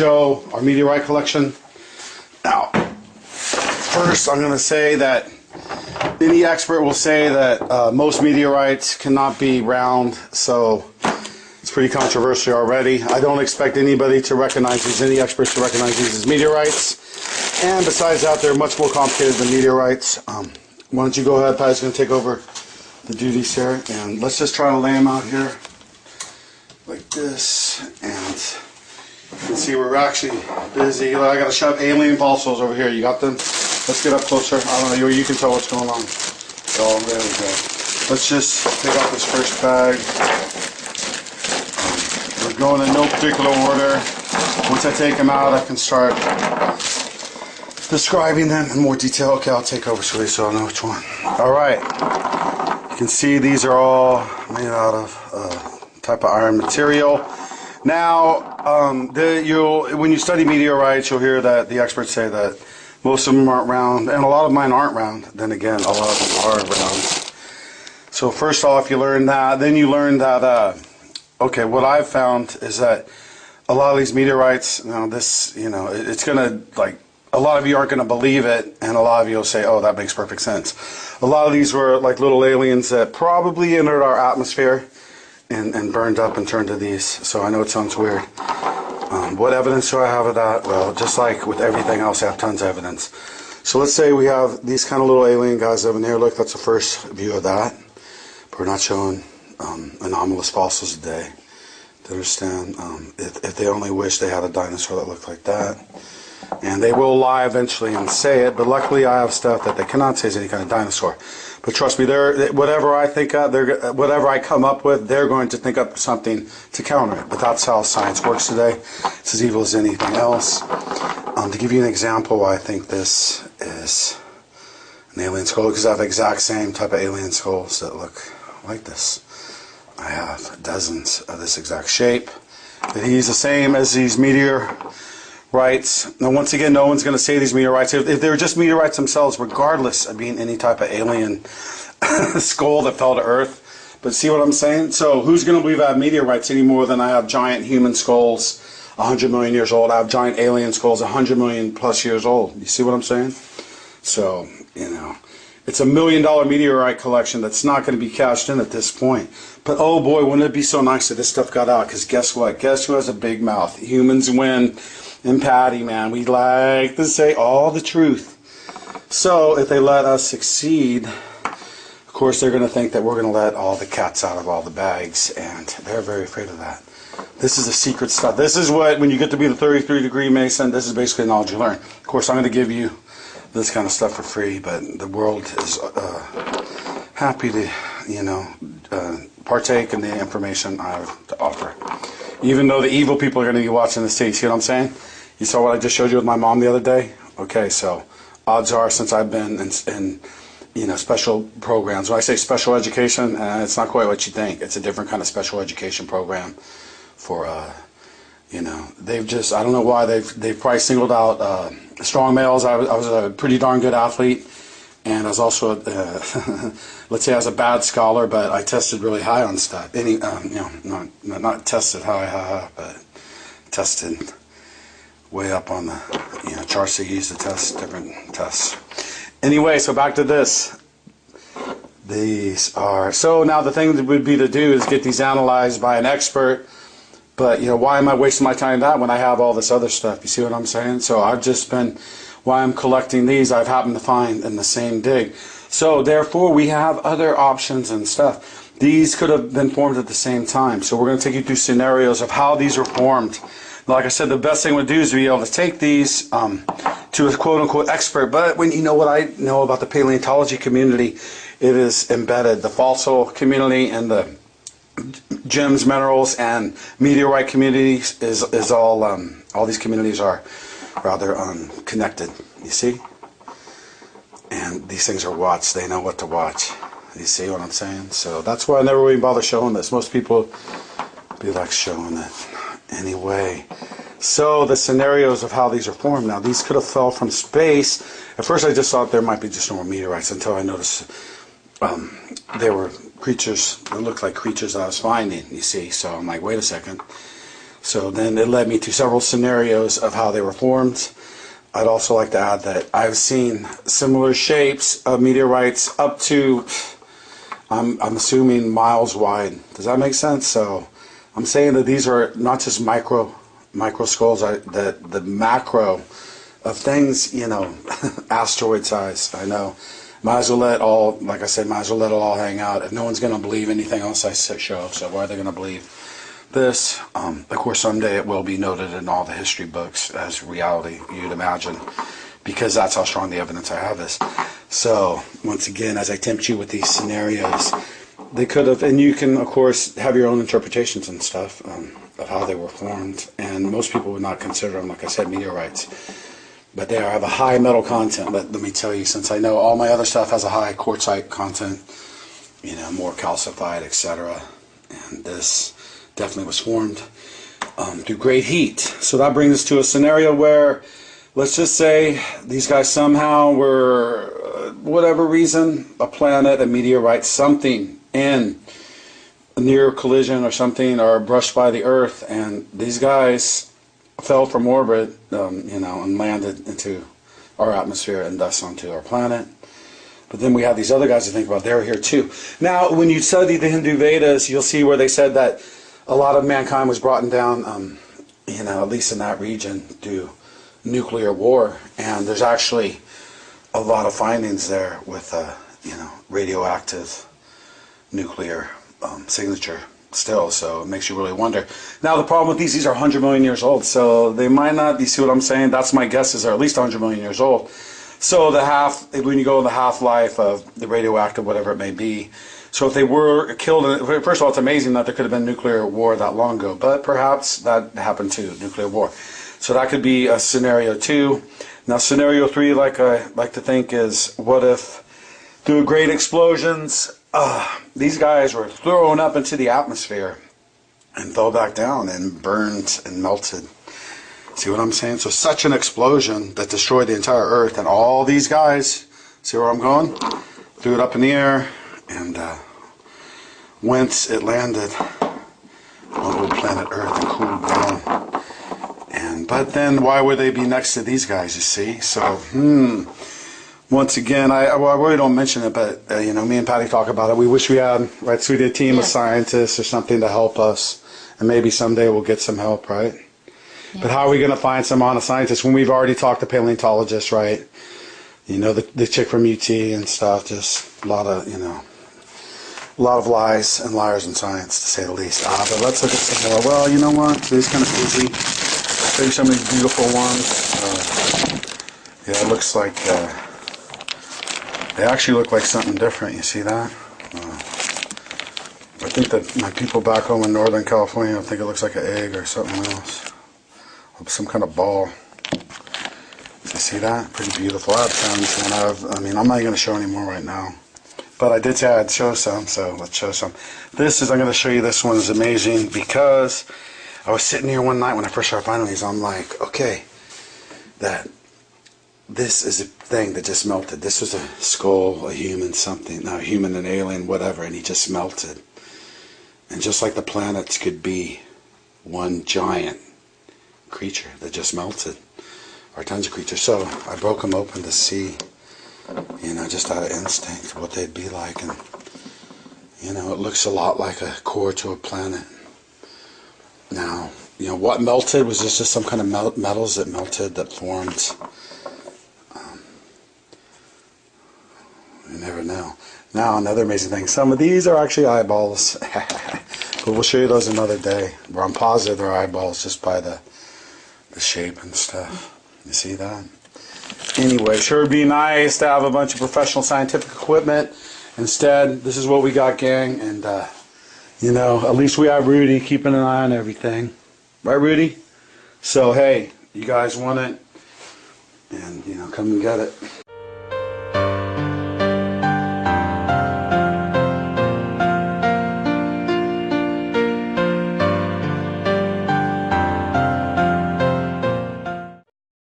show our meteorite collection. Now, first I'm going to say that any expert will say that most meteorites cannot be round, so it's pretty controversial already. I don't expect anybody to recognize these, any experts to recognize these as meteorites. And besides that, they're much more complicated than meteorites. Why don't you go ahead, Pat's going to take over the duties here, and let's just try to lay them out here like this. And you can see we're actually busy. I got to shove alien fossils over here. You got them? Let's get up closer. I don't know, you can tell what's going on. Oh, there we go. Let's just take out this first bag. We're going in no particular order. Once I take them out, I can start describing them in more detail. Okay, I'll take over so I'll know which one. Alright. You can see these are all made out of type of iron material. Now, when you study meteorites, you'll hear that the experts say that most of them aren't round, and a lot of mine aren't round. Then again, a lot of them are round. So first off, you learn that. Then you learn that, okay, what I've found is that a lot of these meteorites, now this, it's going to, like, a lot of you aren't going to believe it, and a lot of you will say, oh, that makes perfect sense. A lot of these were like little aliens that probably entered our atmosphere and burned up and turned to these. So I know it sounds weird. What evidence do I have of that? Well, just like with everything else, I have tons of evidence. So let's say we have these kind of little alien guys over here. Look, that's the first view of that. But we're not showing anomalous fossils today. To understand, if they only wish they had a dinosaur that looked like that. And they will lie eventually and say it, but luckily I have stuff that they cannot say is any kind of dinosaur. But trust me, whatever I think of, whatever I come up with, they're going to think up something to counter it. But that's how science works today. It's as evil as anything else. To give you an example why I think this is an alien skull, because I have the exact same type of alien skulls that look like this. I have dozens of this exact shape. But he's the same as these meteorites. Now, once again, no one's going to say these meteorites. If they were just meteorites themselves, regardless of being any type of alien skull that fell to Earth. But see what I'm saying? So who's going to believe I have meteorites any more than I have giant human skulls 100 million years old? I have giant alien skulls 100 million plus years old. You see what I'm saying? So, it's $1 million meteorite collection that's not going to be cashed in at this point. But oh boy, wouldn't it be so nice if this stuff got out? Because guess what? Guess who has a big mouth? Humans win. And Patty, man, we like to say all the truth. So if they let us succeed, of course they're going to think that we're going to let all the cats out of all the bags, and they're very afraid of that. This is the secret stuff. This is what, when you get to be the 33-degree Mason, this is basically knowledge you learn. Of course, I'm going to give you this kind of stuff for free, but the world is happy to, partake in the information I have to offer. Even though the evil people are going to be watching this tape. See what I'm saying? You saw what I just showed you with my mom the other day? Okay, so odds are, since I've been in special programs. When I say special education, it's not quite what you think. It's a different kind of special education program for, they've just, I don't know why, they've probably singled out strong males. I was a pretty darn good athlete. And I was also, let's say I was a bad scholar, but I tested really high on stuff. Not tested high, but tested way up on the, charts they use to test different tests. Anyway, so back to this. These are, so now the thing that would be to do is get these analyzed by an expert. But, why am I wasting my time on that when I have all this other stuff? You see what I'm saying? So I've just been, why I'm collecting these, I've happened to find in the same dig. So therefore, we have other options and stuff. These could have been formed at the same time. So we're going to take you through scenarios of how these were formed. Like I said, the best thing to do is to be able to take these to a quote-unquote expert. But when you know what I know about the paleontology community, it is embedded. The fossil community and the gems, minerals, and meteorite communities is all these communities are rather connected, you see? And these things are watched. They know what to watch. You see what I'm saying? So that's why I never really bother showing this. Most people be like showing it anyway. So the scenarios of how these are formed. Now, these could have fell from space. At first I just thought there might be just normal meteorites until I noticed they were creatures that looked like creatures I was finding, you see. So I'm like, wait a second. So then it led me to several scenarios of how they were formed. I'd also like to add that I've seen similar shapes of meteorites up to, I'm assuming, miles wide. Does that make sense? So I'm saying that these are not just micro skulls, the macro of things, you know, asteroid size. I know. Might as well let all, like I said, might as well let it all hang out. If no one's going to believe anything else I show, so why are they going to believe this? Of course, someday it will be noted in all the history books as reality, you'd imagine, because that's how strong the evidence I have is. So, once again, as I tempt you with these scenarios, they could have, and you can, of course, have your own interpretations and stuff of how they were formed, and most people would not consider them, like I said, meteorites. But they have a high metal content. Let me tell you, since I know all my other stuff has a high quartzite content, you know, more calcified, etc. And this definitely was formed through great heat. So that brings us to a scenario where, let's just say, these guys somehow were, whatever reason, a planet, a meteorite, something in a near collision or something, or brushed by the Earth, and these guys fell from orbit, you know, and landed into our atmosphere and thus onto our planet. But then we have these other guys to think about. They were here too. Now, when you study the Hindu Vedas, you'll see where they said that a lot of mankind was brought down, you know, at least in that region, due nuclear war. And there's actually a lot of findings there with, you know, radioactive nuclear signature still, so it makes you really wonder. Now the problem with these are 100 million years old, so they might not, you see what I'm saying? That's my guess, is they're at least 100 million years old. So the when you go to the half-life of the radioactive, whatever it may be, so if they were killed, first of all, it's amazing that there could have been nuclear war that long ago, but perhaps that happened too, nuclear war. So that could be a scenario 2. Now scenario 3, like I like to think, is what if through great explosions, these guys were thrown up into the atmosphere and fell back down and burned and melted. See what I'm saying? So such an explosion that destroyed the entire Earth, and all these guys, see where I'm going? Threw it up in the air, and whence it landed on old planet Earth and cooled down. But then why would they be next to these guys, you see? So, once again, I really don't mention it, but you know, me and Patty talk about it. We wish we had, right? So we did a team of scientists or something to help us, and maybe someday we'll get some help, right? Yeah. But how are we going to find some honest scientists when we've already talked to paleontologists, right? You know, the chick from UT and stuff. Just a lot of, you know, a lot of lies and liars in science, to say the least. But let's look at some more. Well, you know what? Today's kind of busy. Show you some of these beautiful ones. Yeah, it looks like. They actually look like something different, you see that? I think that my people back home in Northern California think it looks like an egg or something else. Some kind of ball. You see that? Pretty beautiful. I have found, I mean, I'm not going to show any more right now. But I did say I'd show some, so let's show some. This is, I'm going to show you, this one is amazing because I was sitting here one night when I first started finding these. I'm like, okay, this is a thing that just melted. This was a skull, a human, something, not a human, an alien, whatever, and he just melted. And just like the planets could be one giant creature that just melted, or tons of creatures. So I broke them open to see, you know, just out of instinct, what they'd be like. And, you know, it looks a lot like a core to a planet. Now, you know, what melted was just some kind of metals that melted, that formed. You never know. Now, another amazing thing. Some of these are actually eyeballs. But we'll show you those another day. Where I'm positive they're eyeballs just by the shape and stuff. You see that? Anyway, sure would be nice to have a bunch of professional scientific equipment. Instead, this is what we got, gang. And, you know, at least we have Rudy keeping an eye on everything. Right, Rudy? So, hey, you guys want it? And, you know, come and get it.